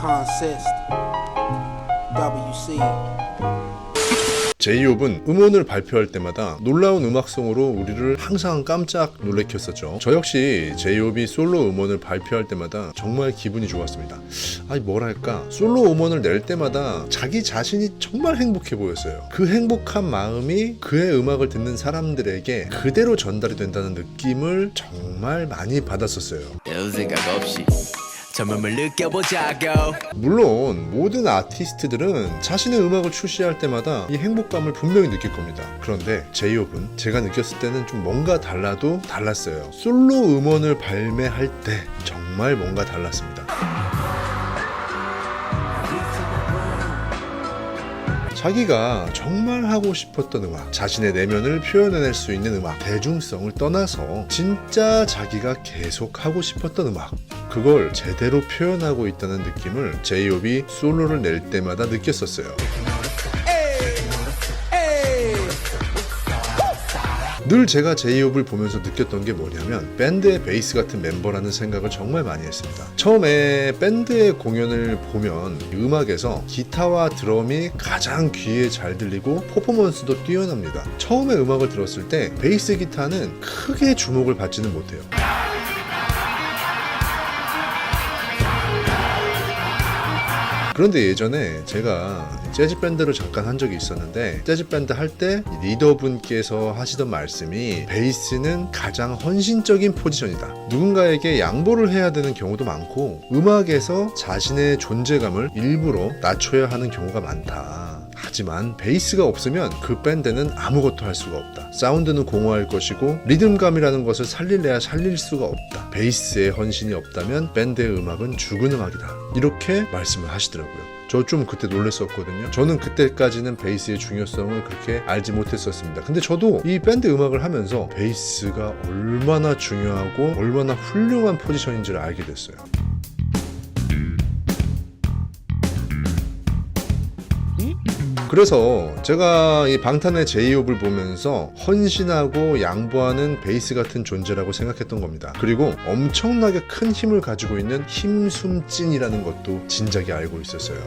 Consist WC. 제이홉은 음원을 발표할 때마다 놀라운 음악성으로 우리를 항상 깜짝 놀래켰었죠. 저 역시 제이홉이 솔로 음원을 발표할 때마다 정말 기분이 좋았습니다. 아니 뭐랄까, 솔로 음원을 낼 때마다 자기 자신이 정말 행복해 보였어요. 그 행복한 마음이 그의 음악을 듣는 사람들에게 그대로 전달이 된다는 느낌을 정말 많이 받았었어요. 생각 없이 젊음을 느껴보자고. 물론 모든 아티스트들은 자신의 음악을 출시할 때마다 이 행복감을 분명히 느낄 겁니다. 그런데 제이홉은 제가 느꼈을 때는 좀 뭔가 달라도 달랐어요. 솔로 음원을 발매할 때 정말 뭔가 달랐습니다. 자기가 정말 하고 싶었던 음악, 자신의 내면을 표현해낼 수 있는 음악, 대중성을 떠나서 진짜 자기가 계속 하고 싶었던 음악, 그걸 제대로 표현하고 있다는 느낌을 제이홉이 솔로를 낼 때마다 느꼈었어요. 늘 제가 제이홉을 보면서 느꼈던 게 뭐냐면 밴드의 베이스 같은 멤버라는 생각을 정말 많이 했습니다. 처음에 밴드의 공연을 보면 음악에서 기타와 드럼이 가장 귀에 잘 들리고 퍼포먼스도 뛰어납니다. 처음에 음악을 들었을 때 베이스 기타는 크게 주목을 받지는 못해요. 그런데 예전에 제가 재즈 밴드를 잠깐 한 적이 있었는데, 재즈 밴드 할 때 리더분께서 하시던 말씀이 베이스는 가장 헌신적인 포지션이다. 누군가에게 양보를 해야 되는 경우도 많고 음악에서 자신의 존재감을 일부러 낮춰야 하는 경우가 많다. 하지만 베이스가 없으면 그 밴드는 아무것도 할 수가 없다. 사운드는 공허할 것이고 리듬감이라는 것을 살릴래야 살릴 수가 없다. 베이스에 헌신이 없다면 밴드의 음악은 죽은 음악이다. 이렇게 말씀을 하시더라고요. 저 좀 그때 놀랐었거든요. 저는 그때까지는 베이스의 중요성을 그렇게 알지 못했었습니다. 근데 저도 이 밴드 음악을 하면서 베이스가 얼마나 중요하고 얼마나 훌륭한 포지션인지를 알게 됐어요. 그래서 제가 이 방탄의 제이홉을 보면서 헌신하고 양보하는 베이스 같은 존재라고 생각했던 겁니다. 그리고 엄청나게 큰 힘을 가지고 있는 힘숨찐이라는 것도 진작에 알고 있었어요.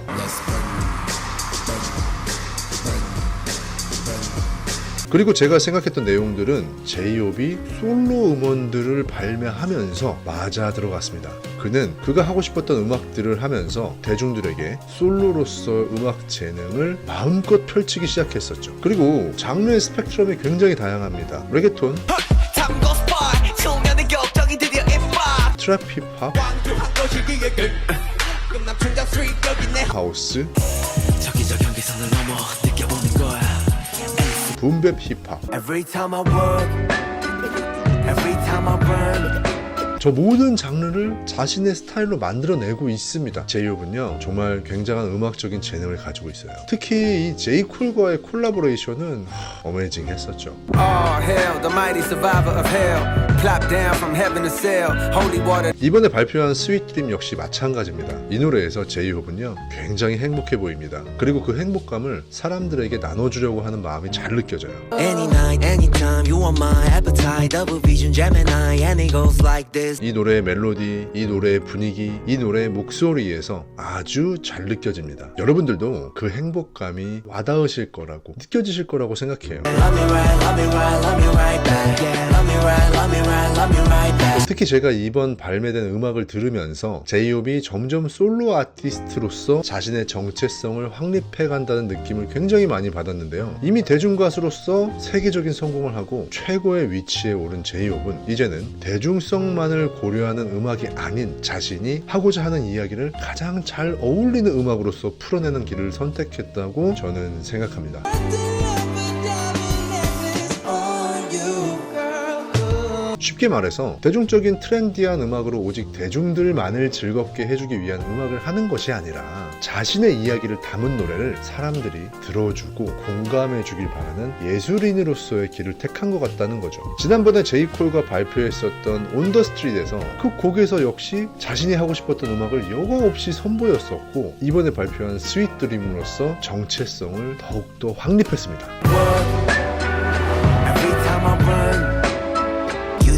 그리고 제가 생각했던 내용들은 제이홉이 솔로 음원들을 발매하면서 맞아 들어갔습니다. 그는 그가 하고 싶었던 음악들을 하면서 대중들에게 솔로로서 음악 재능을 마음껏 펼치기 시작했었죠. 그리고 장르의 스펙트럼이 굉장히 다양합니다. 레게톤, 트랩 힙합, 하우스, 붐백 힙합, 저 모든 장르를 자신의 스타일로 만들어내고 있습니다. 제이홉은요 정말 굉장한 음악적인 재능을 가지고 있어요. 특히 이 제이콜과의 콜라보레이션은 어메이징 했었죠. 이번에 발표한 스윗 드림 역시 마찬가지입니다. 이 노래에서 제이홉은요 굉장히 행복해 보입니다. 그리고 그 행복감을 사람들에게 나눠주려고 하는 마음이 잘 느껴져요. 이 노래의 멜로디, 이 노래의 분위기, 이 노래의 목소리에서 아주 잘 느껴집니다. 여러분들도 그 행복감이 와닿으실 거라고, 느껴지실 거라고 생각해요. 특히 제가 이번 발매된 음악을 들으면서 제이홉이 점점 솔로 아티스트로서 자신의 정체성을 확립해 간다는 느낌을 굉장히 많이 받았는데요. 이미 대중가수로서 세계적인 성공을 하고 최고의 위치에 오른 제이홉은 이제는 대중성만을 고려하는 음악이 아닌 자신이 하고자 하는 이야기를 가장 잘 어울리는 음악으로서 풀어내는 길을 선택했다고 저는 생각합니다. 쉽게 말해서 대중적인 트렌디한 음악으로 오직 대중들만을 즐겁게 해주기 위한 음악을 하는 것이 아니라 자신의 이야기를 담은 노래를 사람들이 들어주고 공감해주길 바라는 예술인으로서의 길을 택한 것 같다는 거죠. 지난번에 제이콜과 발표했었던 온 더 스트릿에서 그 곡에서 역시 자신이 하고 싶었던 음악을 여과 없이 선보였었고, 이번에 발표한 스윗 드림으로서 정체성을 더욱더 확립했습니다.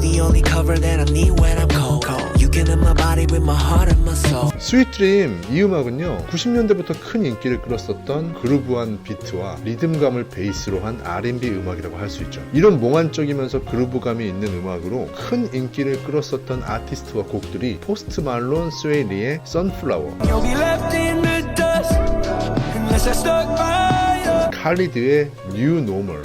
The only cover that I need when I'm cold. You can in my body with my heart and my soul. 스윗 드림 이 음악은요 90년대부터 큰 인기를 끌었었던 그루브한 비트와 리듬감을 베이스로 한 R&B 음악이라고 할 수 있죠. 이런 몽환적이면서 그루브감이 있는 음악으로 큰 인기를 끌었었던 아티스트와 곡들이 포스트 말론, 스웨이 리의 Sunflower, You'll be left in the dust unless I stuck by you. 칼리드의 New Normal.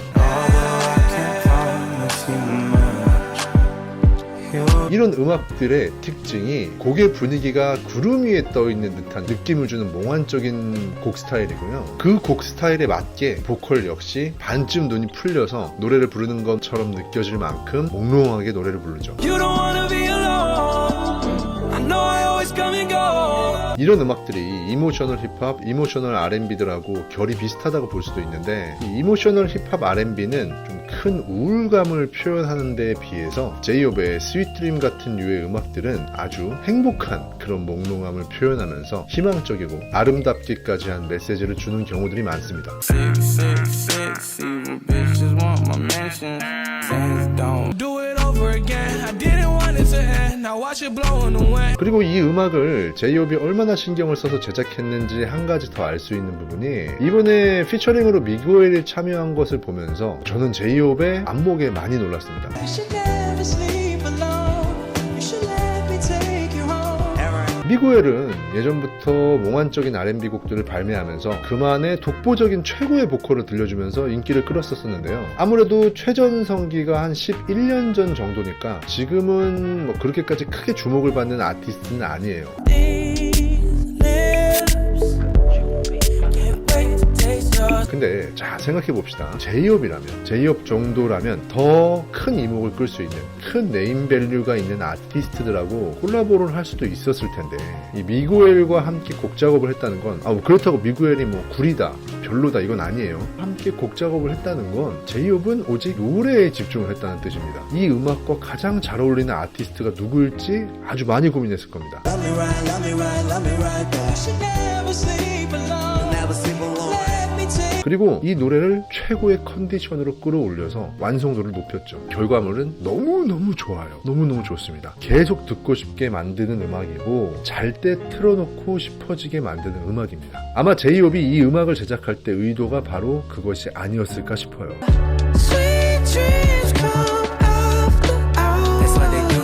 이런 음악들의 특징이 곡의 분위기가 구름 위에 떠있는 듯한 느낌을 주는 몽환적인 곡 스타일이고요. 그 곡 스타일에 맞게 보컬 역시 반쯤 눈이 풀려서 노래를 부르는 것처럼 느껴질 만큼 몽롱하게 노래를 부르죠. You don't wanna be alone. I know I always come and go. 이런 음악들이 이모셔널 힙합, 이모셔널 R&B들하고 결이 비슷하다고 볼 수도 있는데 이 이모셔널 힙합 R&B는 좀 큰 우울감을 표현하는 데에 비해서 제이홉의 스윗 드림 같은 류의 음악들은 아주 행복한 그런 몽롱함을 표현하면서 희망적이고 아름답기까지 한 메시지를 주는 경우들이 많습니다. Do it over again. I didn't want it to end. Now watch it blowing away. 그리고 이 음악을 제이홉이 얼마나 신경을 써서 제작했는지 한 가지 더 알 수 있는 부분이 이번에 피처링으로 미구엘이 참여한 것을 보면서 저는 제이홉의 안목에 많이 놀랐습니다. You should never sleep alone. You should let me take you home. 미구엘은 예전부터 몽환적인 R&B 곡들을 발매하면서 그만의 독보적인 최고의 보컬을 들려주면서 인기를 끌었었는데요. 아무래도 최전성기가 한 11년 전 정도니까 지금은 뭐 그렇게까지 크게 주목을 받는 아티스트는 아니에요. 근데 자 생각해봅시다. 제이홉 정도라면 더 큰 이목을 끌 수 있는 큰 네임밸류가 있는 아티스트들하고 콜라보를 할 수도 있었을 텐데 이 미구엘과 함께 곡 작업을 했다는 건 그렇다고 미구엘이 뭐 구리다 별로다 이건 아니에요. 함께 곡 작업을 했다는 건 제이홉은 오직 노래에 집중을 했다는 뜻입니다. 이 음악과 가장 잘 어울리는 아티스트가 누구일지 아주 많이 고민했을 겁니다. Love me right, love me right, love me right back. You should never sleep alone. Never sleep alone. Let me take. 그리고 이 노래를 최고의 컨디션으로 끌어올려서 완성도를 높였죠. 결과물은 너무너무 좋아요. 너무너무 좋습니다. 계속 듣고 싶게 만드는 음악이고 잘 때 틀어놓고 싶어지게 만드는 음악입니다. 아마 제이홉이 이 음악을 제작할 때 의도가 바로 그것이 아니었을까 싶어요. Sweet dreams come after hours. That's what they do.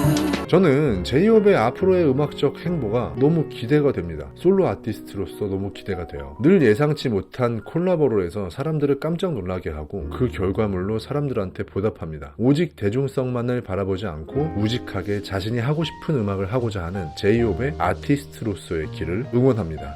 저는 제이홉의 앞으로의 음악적 행보가 너무 기대가 됩니다. 솔로 아티스트로서 너무 기대가 돼요. 늘 예상치 못한 콜라보로 해서 사람들을 깜짝 놀라게 하고 그 결과물로 사람들한테 보답합니다. 오직 대중성만을 바라보지 않고 우직하게 자신이 하고 싶은 음악을 하고자 하는 제이홉의 아티스트로서의 길을 응원합니다.